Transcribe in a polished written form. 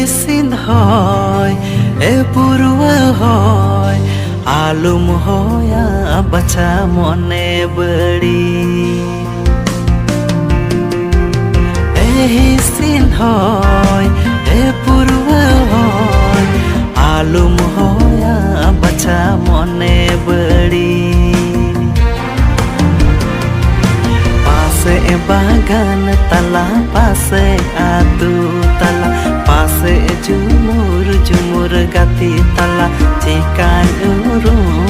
sin hoy e purwa hoy alum hoya bacha mone badi e sin hoy e purwa hoy alum hoya bacha mone badi bagan tala pase atu tala pase jumur jumur gati tala cikan urung